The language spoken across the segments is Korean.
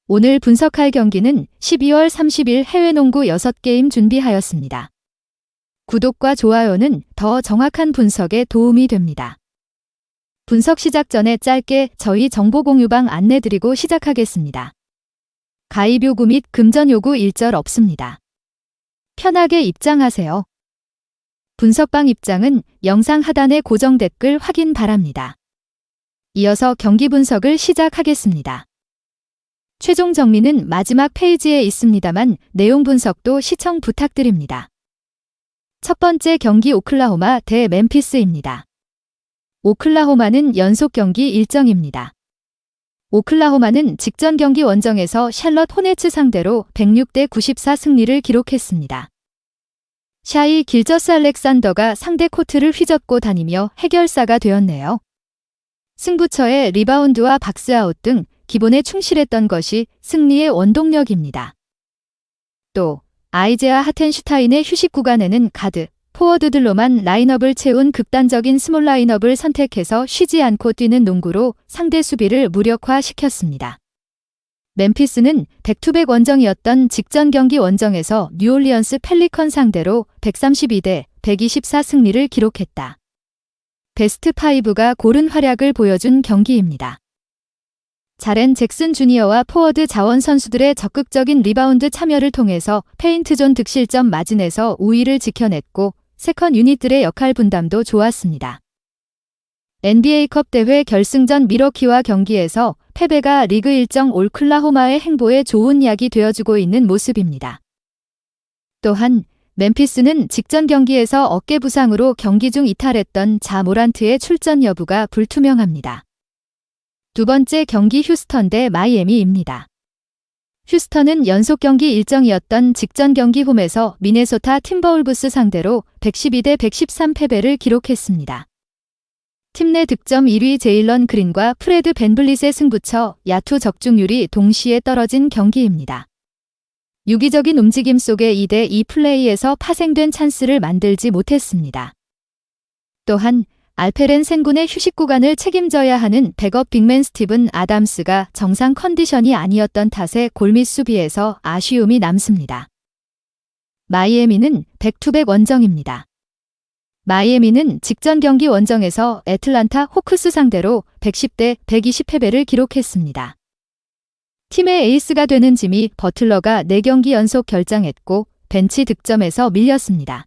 오늘 분석할 경기는 12월 30일 해외 농구 6게임 준비하였습니다. 구독과 좋아요는 더 정확한 분석에 도움이 됩니다. 분석 시작 전에 짧게 저희 정보 공유방 안내드리고 시작하겠습니다. 가입 요구 및 금전 요구 일절 없습니다. 편하게 입장하세요. 분석방 입장은 영상 하단의 고정 댓글 확인 바랍니다. 이어서 경기 분석을 시작하겠습니다. 최종 정리는 마지막 페이지에 있습니다만 내용 분석도 시청 부탁드립니다. 첫 번째 경기 오클라호마 대 멤피스입니다. 오클라호마는 연속 경기 일정입니다. 오클라호마는 직전 경기 원정에서 샬럿 호네츠 상대로 106대 94 승리를 기록했습니다. 샤이 길저스 알렉산더가 상대 코트를 휘젓고 다니며 해결사가 되었네요. 승부처의 리바운드와 박스아웃 등 기본에 충실했던 것이 승리의 원동력입니다. 또 아이제아 하텐슈타인의 휴식 구간에는 가드, 포워드들로만 라인업을 채운 극단적인 스몰 라인업을 선택해서 쉬지 않고 뛰는 농구로 상대 수비를 무력화시켰습니다. 멤피스는 백투백 원정이었던 직전 경기 원정에서 뉴올리언스 펠리컨 상대로 132대 124 승리를 기록했다. 베스트 5가 고른 활약을 보여준 경기입니다. 자렌 잭슨 주니어와 포워드 자원 선수들의 적극적인 리바운드 참여를 통해서 페인트존 득실점 마진에서 우위를 지켜냈고 세컨 유닛들의 역할 분담도 좋았습니다. NBA컵 대회 결승전 밀워키와 경기에서 패배가 리그 일정 오클라호마의 행보에 좋은 약이 되어주고 있는 모습입니다. 또한 멤피스는 직전 경기에서 어깨 부상으로 경기 중 이탈했던 자 모란트의 출전 여부가 불투명합니다. 두 번째 경기 휴스턴 대 마이애미입니다. 휴스턴은 연속 경기 일정이었던 직전 경기 홈에서 미네소타 팀버울브스 상대로 112대 113 패배를 기록했습니다. 팀 내 득점 1위 제일런 그린과 프레드 밴블릿의 승부처 야투 적중률이 동시에 떨어진 경기입니다. 유기적인 움직임 속의 2대2 플레이에서 파생된 찬스를 만들지 못했습니다. 또한 알페렌 센군의 휴식 구간을 책임져야 하는 백업 빅맨 스티븐 아담스가 정상 컨디션이 아니었던 탓에 골밑 수비에서 아쉬움이 남습니다. 마이애미는 백투백 원정입니다. 마이애미는 직전 경기 원정에서 애틀란타 호크스 상대로 110대 120 패배를 기록했습니다. 팀의 에이스가 되는 지미 버틀러가 4경기 연속 결장했고 벤치 득점에서 밀렸습니다.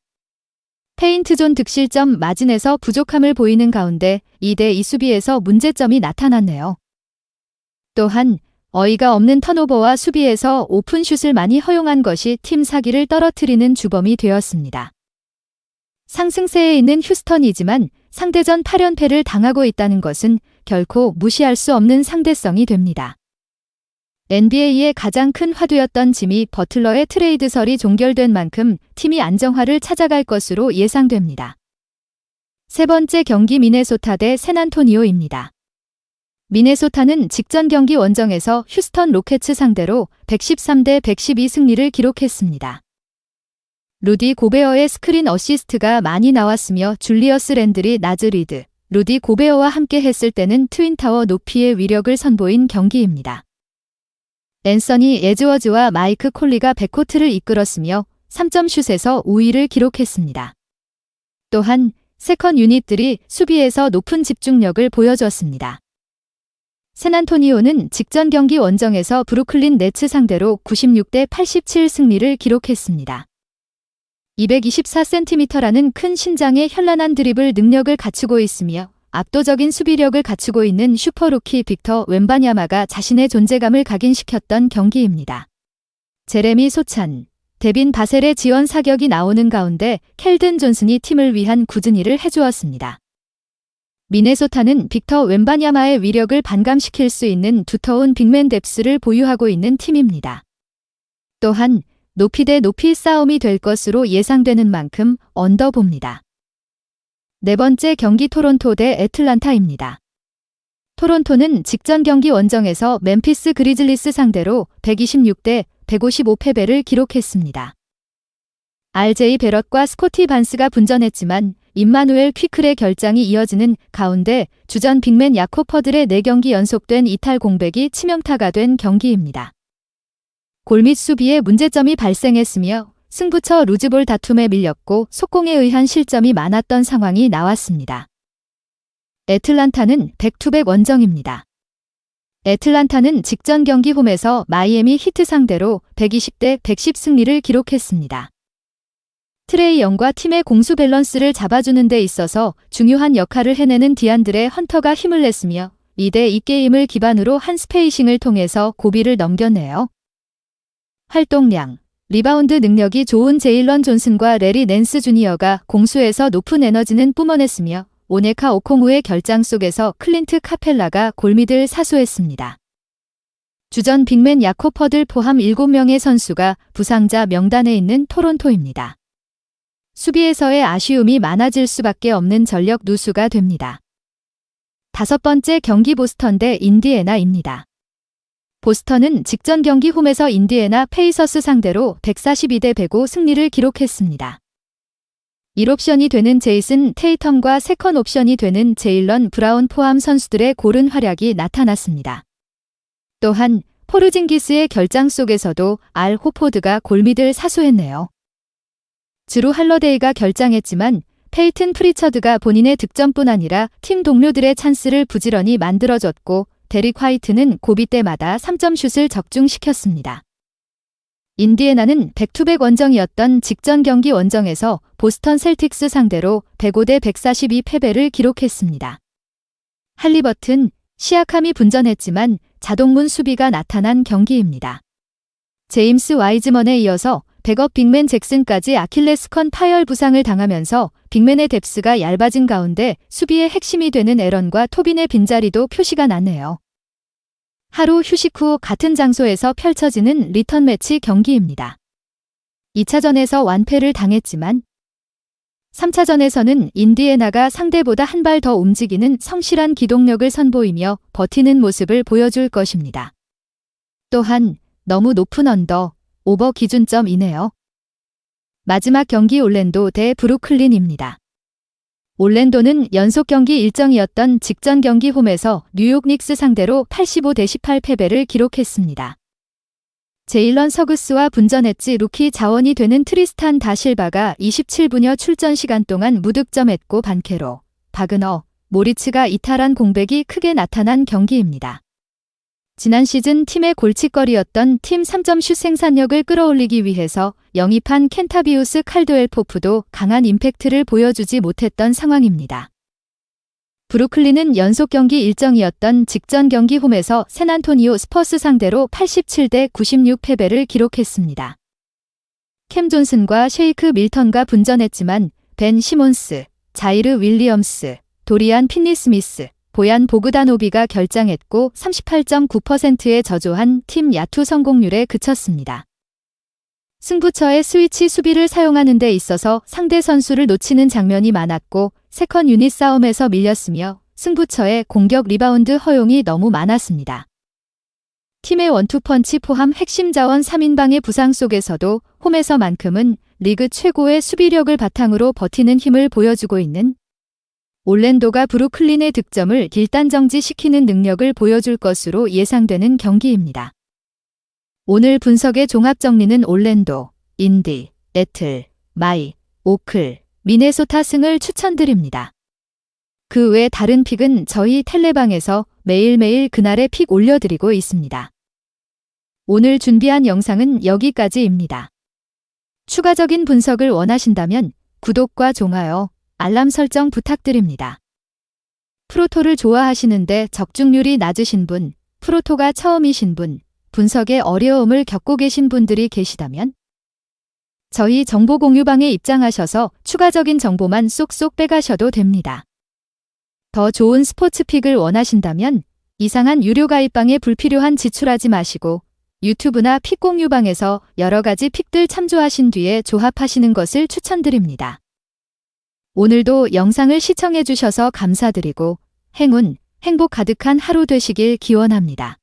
페인트존 득실점 마진에서 부족함을 보이는 가운데 2대2 수비에서 문제점이 나타났네요. 또한 어이가 없는 턴오버와 수비에서 오픈슛을 많이 허용한 것이 팀 사기를 떨어뜨리는 주범이 되었습니다. 상승세에 있는 휴스턴이지만 상대전 8연패를 당하고 있다는 것은 결코 무시할 수 없는 상대성이 됩니다. NBA의 가장 큰 화두였던 지미 버틀러의 트레이드설이 종결된 만큼 팀이 안정화를 찾아갈 것으로 예상됩니다. 세 번째 경기 미네소타 대 샌안토니오입니다. 미네소타는 직전 경기 원정에서 휴스턴 로켓츠 상대로 113대 112 승리를 기록했습니다. 루디 고베어의 스크린 어시스트가 많이 나왔으며 줄리어스 랜들이 나즈 리드, 루디 고베어와 함께 했을 때는 트윈타워 높이의 위력을 선보인 경기입니다. 앤서니 에즈워즈와 마이크 콜리가 백코트를 이끌었으며 3점슛에서 우위를 기록했습니다. 또한 세컨 유닛들이 수비에서 높은 집중력을 보여줬습니다. 샌안토니오는 직전 경기 원정에서 브루클린 네츠 상대로 96대 87 승리를 기록했습니다. 224cm라는 큰 신장의 현란한 드리블 능력을 갖추고 있으며 압도적인 수비력을 갖추고 있는 슈퍼루키 빅터 웬바냐마가 자신의 존재감을 각인시켰던 경기입니다. 제레미 소찬, 데빈 바셀의 지원 사격이 나오는 가운데 켈든 존슨이 팀을 위한 굳은 일을 해주었습니다. 미네소타는 빅터 웬바냐마의 위력을 반감시킬 수 있는 두터운 빅맨 뎁스를 보유하고 있는 팀입니다. 또한 높이 대 높이 싸움이 될 것으로 예상되는 만큼 언더봅니다. 네 번째 경기 토론토 대 애틀란타입니다. 토론토는 직전 경기 원정에서 멤피스 그리즐리스 상대로 126대 155 패배를 기록했습니다. RJ 베럿과 스코티 반스가 분전했지만 임마누엘 퀴클의 결장이 이어지는 가운데 주전 빅맨 야코 퍼들의 4경기 연속된 이탈 공백이 치명타가 된 경기입니다. 골 및 수비에 문제점이 발생했으며 승부처 루즈볼 다툼에 밀렸고 속공에 의한 실점이 많았던 상황이 나왔습니다. 애틀란타는 백투백 원정입니다. 애틀란타는 직전 경기 홈에서 마이애미 히트 상대로 120대 110 승리를 기록했습니다. 트레이 영과 팀의 공수 밸런스를 잡아주는 데 있어서 중요한 역할을 해내는 디안드레 헌터가 힘을 냈으며 2대2 게임을 기반으로 한 스페이싱을 통해서 고비를 넘겨내요. 활동량, 리바운드 능력이 좋은 제일런 존슨과 레리 낸스 주니어가 공수에서 높은 에너지는 뿜어냈으며 오네카 오콩우의 결장 속에서 클린트 카펠라가 골밑을 사수했습니다. 주전 빅맨 야코퍼들 포함 7명의 선수가 부상자 명단에 있는 토론토입니다. 수비에서의 아쉬움이 많아질 수밖에 없는 전력 누수가 됩니다. 5번째 경기 보스턴 대 인디애나입니다. 보스턴은 직전 경기 홈에서 인디애나 페이서스 상대로 142대 105 승리를 기록했습니다. 1옵션이 되는 제이슨 테이텀과 세컨 옵션이 되는 제일런 브라운 포함 선수들의 고른 활약이 나타났습니다. 또한 포르징기스의 결장 속에서도 알 호포드가 골밑을 사수했네요. 드루 할러데이가 결장했지만 페이튼 프리처드가 본인의 득점뿐 아니라 팀 동료들의 찬스를 부지런히 만들어줬고 데릭 화이트는 고비 때마다 3점슛을 적중시켰습니다. 인디애나는 백투백 원정이었던 직전 경기 원정에서 보스턴 셀틱스 상대로 105대 142 패배를 기록했습니다. 할리버튼, 시아캄이 분전했지만 자동문 수비가 나타난 경기입니다. 제임스 와이즈먼에 이어서 백업 빅맨 잭슨까지 아킬레스건 파열 부상을 당하면서 빅맨의 뎁스가 얇아진 가운데 수비의 핵심이 되는 에런과 토빈의 빈자리도 표시가 나네요. 하루 휴식 후 같은 장소에서 펼쳐지는 리턴 매치 경기입니다. 2차전에서 완패를 당했지만 3차전에서는 인디애나가 상대보다 한 발 더 움직이는 성실한 기동력을 선보이며 버티는 모습을 보여줄 것입니다. 또한 너무 높은 언더, 오버 기준점이네요. 마지막 경기 올랜도 대 브루클린입니다. 올랜도는 연속 경기 일정이었던 직전 경기 홈에서 뉴욕 닉스 상대로 85대 18 패배를 기록했습니다. 제일런 서그스와 분전했지 루키 자원이 되는 트리스탄 다실바가 27분여 출전 시간 동안 무득점했고 반케로, 바그너, 모리츠가 이탈한 공백이 크게 나타난 경기입니다. 지난 시즌 팀의 골칫거리였던 팀 3점슛 생산력을 끌어올리기 위해서 영입한 켄타비우스 칼드웰 포프도 강한 임팩트를 보여주지 못했던 상황입니다. 브루클린은 연속 경기 일정이었던 직전 경기 홈에서 샌안토니오 스퍼스 상대로 87대 96 패배를 기록했습니다. 캠 존슨과 쉐이크 밀턴과 분전했지만 벤 시몬스, 자이르 윌리엄스, 도리안 핀니스미스, 보얀 보그다노비가 결장했고 38.9%의 저조한 팀 야투 성공률에 그쳤습니다. 승부처의 스위치 수비를 사용하는 데 있어서 상대 선수를 놓치는 장면이 많았고 세컨 유닛 싸움에서 밀렸으며 승부처의 공격 리바운드 허용이 너무 많았습니다. 팀의 원투펀치 포함 핵심 자원 3인방의 부상 속에서도 홈에서만큼은 리그 최고의 수비력을 바탕으로 버티는 힘을 보여주고 있는 올랜도가 브루클린의 득점을 일단정지시키는 능력을 보여줄 것으로 예상되는 경기입니다. 오늘 분석의 종합정리는 올랜도, 인디, 애틀, 마이, 오클, 미네소타 승을 추천드립니다. 그 외 다른 픽은 저희 텔레방에서 매일매일 그날의 픽 올려드리고 있습니다. 오늘 준비한 영상은 여기까지입니다. 추가적인 분석을 원하신다면 구독과 좋아요, 알람 설정 부탁드립니다. 프로토를 좋아하시는데 적중률이 낮으신 분, 프로토가 처음이신 분, 분석에 어려움을 겪고 계신 분들이 계시다면 저희 정보 공유방에 입장하셔서 추가적인 정보만 쏙쏙 빼가셔도 됩니다. 더 좋은 스포츠 픽을 원하신다면 이상한 유료 가입방에 불필요한 지출하지 마시고 유튜브나 픽 공유방에서 여러 가지 픽들 참조하신 뒤에 조합하시는 것을 추천드립니다. 오늘도 영상을 시청해 주셔서 감사드리고 행운, 행복 가득한 하루 되시길 기원합니다.